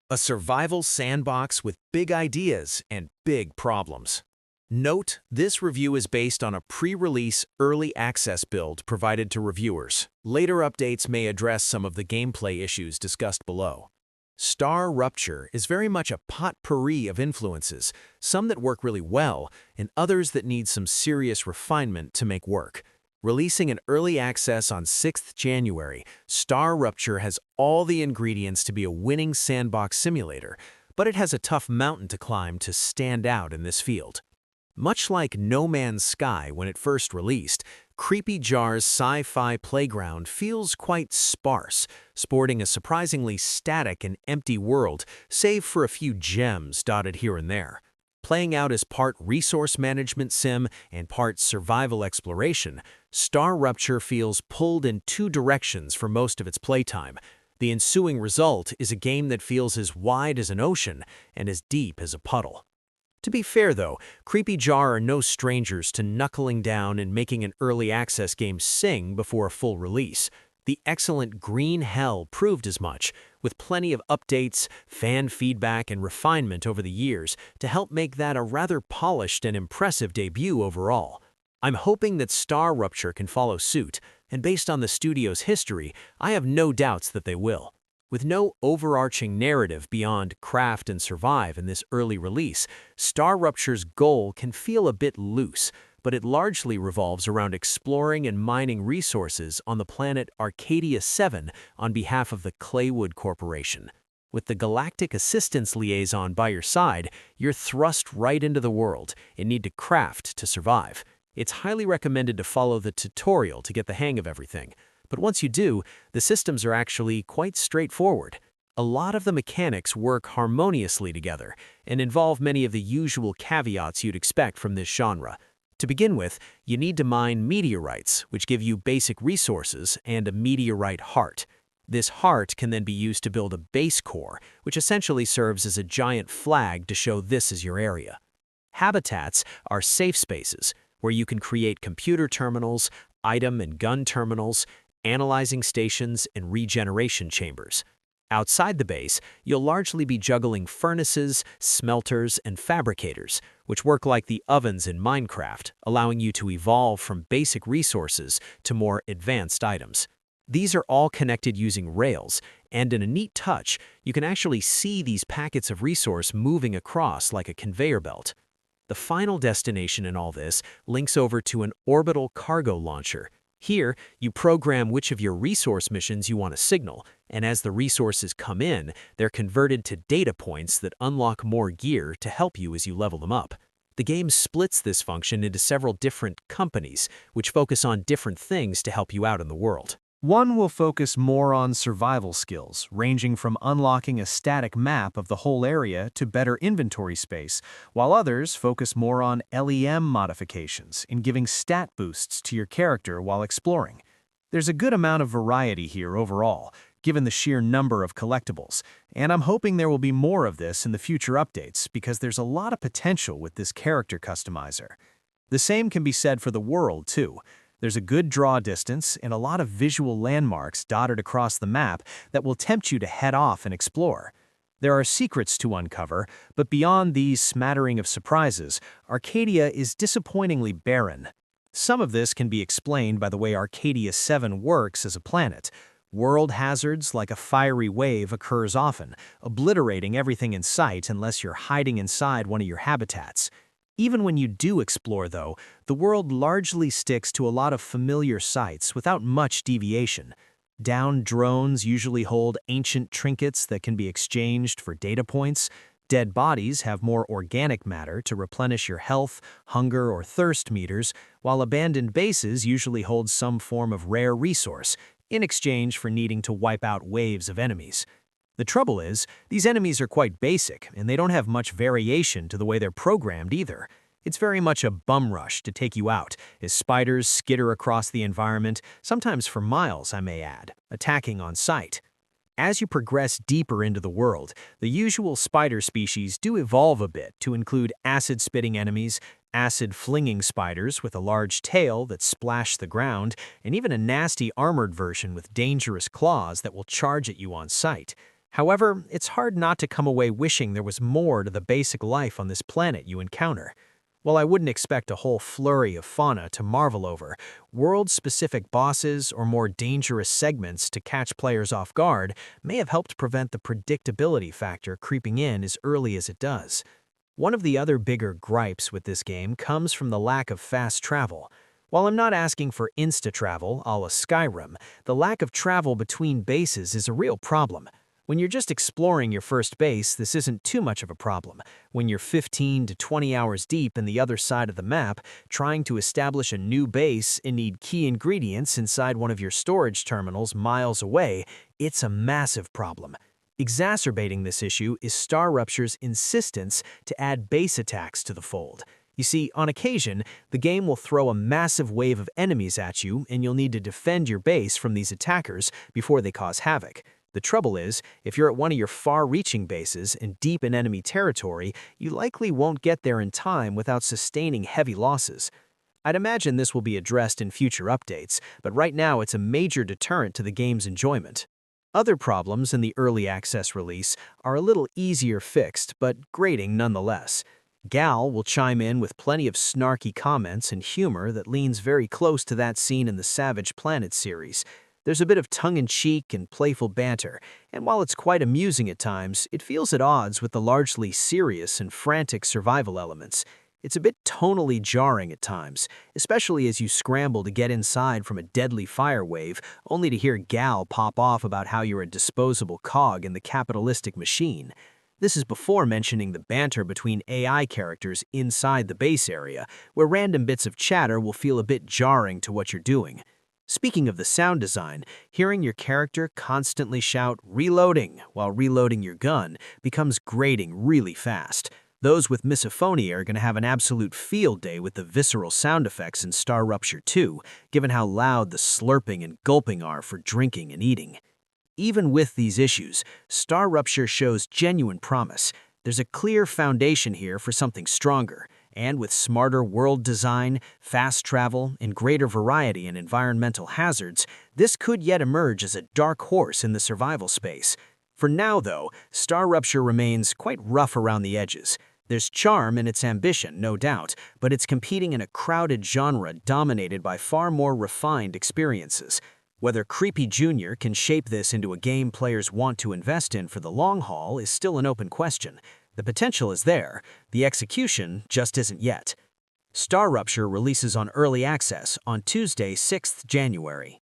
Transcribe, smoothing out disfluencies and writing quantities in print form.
A survival sandbox with big ideas and big problems. Note, this review is based on a pre-release early access build provided to reviewers. Later updates may address some of the gameplay issues discussed below. StarRupture is very much a potpourri of influences, some that work really well and others that need some serious refinement to make work. Releasing an early access on 6th January, StarRupture has all the ingredients to be a winning sandbox simulator, but it has a tough mountain to climb to stand out in this field. Much like No Man's Sky when it first released, Creepy Jar's Sci-Fi playground feels quite sparse, sporting a surprisingly static and empty world, save for a few gems dotted here and there. Playing out as part resource management sim and part survival exploration, StarRupture feels pulled in two directions for most of its playtime. The ensuing result is a game that feels as wide as an ocean and as deep as a puddle. To be fair though, Creepy Jar are no strangers to knuckling down and making an early access game sing before a full release. The excellent Green Hell proved as much, with plenty of updates, fan feedback, and refinement over the years to help make that a rather polished and impressive debut overall. I'm hoping that StarRupture can follow suit, and based on the studio's history, I have no doubts that they will. With no overarching narrative beyond craft and survive in this early release, StarRupture's goal can feel a bit loose, but it largely revolves around exploring and mining resources on the planet Arcadia 7 on behalf of the Claywood Corporation. With the Galactic Assistance Liaison by your side, you're thrust right into the world and need to craft to survive. It's highly recommended to follow the tutorial to get the hang of everything, but once you do, the systems are actually quite straightforward. A lot of the mechanics work harmoniously together and involve many of the usual caveats you'd expect from this genre. To begin with, you need to mine meteorites, which give you basic resources and a meteorite heart. This heart can then be used to build a base core, which essentially serves as a giant flag to show this is your area. Habitats are safe spaces, where you can create computer terminals, item and gun terminals, analyzing stations, and regeneration chambers. Outside the base, you'll largely be juggling furnaces, smelters, and fabricators, which work like the ovens in Minecraft, allowing you to evolve from basic resources to more advanced items. These are all connected using rails, and in a neat touch, you can actually see these packets of resource moving across like a conveyor belt. The final destination in all this links over to an Orbital Cargo Launcher. Here, you program which of your resource missions you want to signal, and as the resources come in, they're converted to data points that unlock more gear to help you as you level them up. The game splits this function into several different companies, which focus on different things to help you out in the world. One will focus more on survival skills, ranging from unlocking a static map of the whole area to better inventory space, while others focus more on LEM modifications in giving stat boosts to your character while exploring. There's a good amount of variety here overall, given the sheer number of collectibles, and I'm hoping there will be more of this in the future updates because there's a lot of potential with this character customizer. The same can be said for the world, too. There's a good draw distance and a lot of visual landmarks dotted across the map that will tempt you to head off and explore. There are secrets to uncover, but beyond these smattering of surprises, Arcadia is disappointingly barren. Some of this can be explained by the way Arcadia 7 works as a planet. World hazards like a fiery wave occurs often, obliterating everything in sight unless you're hiding inside one of your habitats. Even when you do explore, though, the world largely sticks to a lot of familiar sites without much deviation. Downed drones usually hold ancient trinkets that can be exchanged for data points. Dead bodies have more organic matter to replenish your health, hunger, or thirst meters, while abandoned bases usually hold some form of rare resource, in exchange for needing to wipe out waves of enemies. The trouble is, these enemies are quite basic, and they don't have much variation to the way they're programmed either. It's very much a bum rush to take you out, as spiders skitter across the environment, sometimes for miles, I may add, attacking on sight. As you progress deeper into the world, the usual spider species do evolve a bit to include acid-spitting enemies, acid-flinging spiders with a large tail that splash the ground, and even a nasty armored version with dangerous claws that will charge at you on sight. However, it's hard not to come away wishing there was more to the basic life on this planet you encounter. While I wouldn't expect a whole flurry of fauna to marvel over, world-specific bosses or more dangerous segments to catch players off guard may have helped prevent the predictability factor creeping in as early as it does. One of the other bigger gripes with this game comes from the lack of fast travel. While I'm not asking for insta-travel a la Skyrim, the lack of travel between bases is a real problem. When you're just exploring your first base, this isn't too much of a problem. When you're 15 to 20 hours deep in the other side of the map, trying to establish a new base and need key ingredients inside one of your storage terminals miles away, it's a massive problem. Exacerbating this issue is StarRupture's insistence to add base attacks to the fold. You see, on occasion, the game will throw a massive wave of enemies at you and you'll need to defend your base from these attackers before they cause havoc. The trouble is, if you're at one of your far-reaching bases and deep in enemy territory, you likely won't get there in time without sustaining heavy losses. I'd imagine this will be addressed in future updates, but right now it's a major deterrent to the game's enjoyment. Other problems in the early access release are a little easier fixed, but grating nonetheless. Gal will chime in with plenty of snarky comments and humor that leans very close to that seen in the Savage Planet series. There's a bit of tongue-in-cheek and playful banter, and while it's quite amusing at times, it feels at odds with the largely serious and frantic survival elements. It's a bit tonally jarring at times, especially as you scramble to get inside from a deadly fire wave, only to hear Gal pop off about how you're a disposable cog in the capitalistic machine. This is before mentioning the banter between AI characters inside the base area, where random bits of chatter will feel a bit jarring to what you're doing. Speaking of the sound design, hearing your character constantly shout "reloading" while reloading your gun becomes grating really fast. Those with misophonia are going to have an absolute field day with the visceral sound effects in StarRupture 2, given how loud the slurping and gulping are for drinking and eating. Even with these issues, StarRupture shows genuine promise. There's a clear foundation here for something stronger. And with smarter world design, fast travel, and greater variety in environmental hazards, this could yet emerge as a dark horse in the survival space. For now, though, StarRupture remains quite rough around the edges. There's charm in its ambition, no doubt, but it's competing in a crowded genre dominated by far more refined experiences. Whether Creepy Jr. can shape this into a game players want to invest in for the long haul is still an open question. The potential is there, the execution just isn't yet. StarRupture releases on Early Access on Tuesday, 6th January.